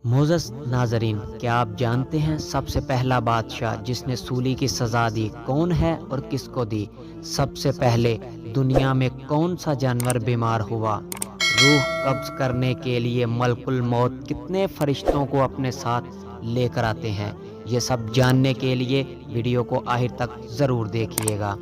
معزز ناظرین، کیا آپ جانتے ہیں سب سے پہلا بادشاہ جس نے سولی کی سزا دی کون ہے اور کس کو دی؟ سب سے پہلے دنیا میں کون سا جانور بیمار ہوا؟ روح قبض کرنے کے لیے ملک الموت کتنے فرشتوں کو اپنے ساتھ لے کر آتے ہیں؟ یہ سب جاننے کے لیے ویڈیو کو آخر تک ضرور دیکھیے گا۔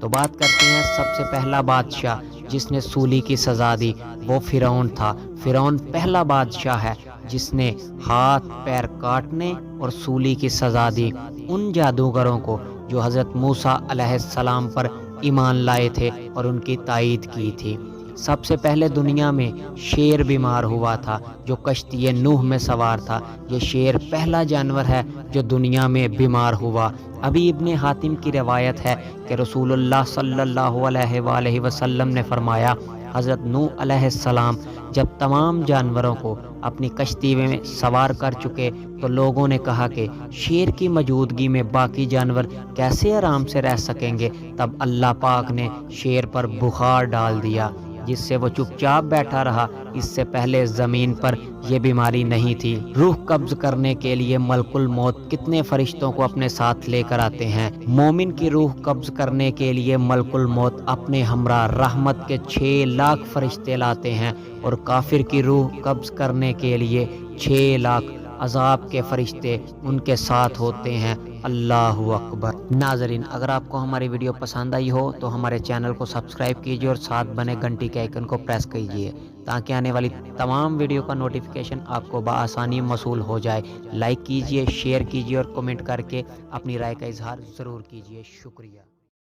تو بات کرتے ہیں سب سے پہلا بادشاہ جس نے سولی کی سزا دی، وہ فرعون تھا۔ فرعون پہلا بادشاہ ہے جس نے ہاتھ پیر کاٹنے اور سولی کی سزا دی ان جادوگروں کو جو حضرت موسیٰ علیہ السلام پر ایمان لائے تھے اور ان کی تائید کی تھی۔ سب سے پہلے دنیا میں شیر بیمار ہوا تھا جو کشتی نوح میں سوار تھا۔ یہ شیر پہلا جانور ہے جو دنیا میں بیمار ہوا۔ ابھی ابن حاتم کی روایت ہے کہ رسول اللہ صلی اللہ علیہ وآلہ وسلم نے فرمایا، حضرت نوح علیہ السلام جب تمام جانوروں کو اپنی کشتی میں سوار کر چکے تو لوگوں نے کہا کہ شیر کی موجودگی میں باقی جانور کیسے آرام سے رہ سکیں گے؟ تب اللہ پاک نے شیر پر بخار ڈال دیا جس سے وہ چپ چاپ بیٹھا رہا۔ اس سے پہلے زمین پر یہ بیماری نہیں تھی۔ روح قبض کرنے کے لیے ملک الموت کتنے فرشتوں کو اپنے ساتھ لے کر آتے ہیں؟ مومن کی روح قبض کرنے کے لیے ملک الموت اپنے ہمراہ رحمت کے 6 لاکھ فرشتے لاتے ہیں، اور کافر کی روح قبض کرنے کے لیے 6 لاکھ عذاب کے فرشتے ان کے ساتھ ہوتے ہیں۔ اللہ اکبر۔ ناظرین، اگر آپ کو ہماری ویڈیو پسند آئی ہو تو ہمارے چینل کو سبسکرائب کیجیے اور ساتھ بنے گھنٹی کے آئیکن کو پریس کیجیے تاکہ آنے والی تمام ویڈیو کا نوٹیفیکیشن آپ کو بآسانی موصول ہو جائے۔ لائک کیجیے، شیئر کیجیے اور کمنٹ کر کے اپنی رائے کا اظہار ضرور کیجیے۔ شکریہ۔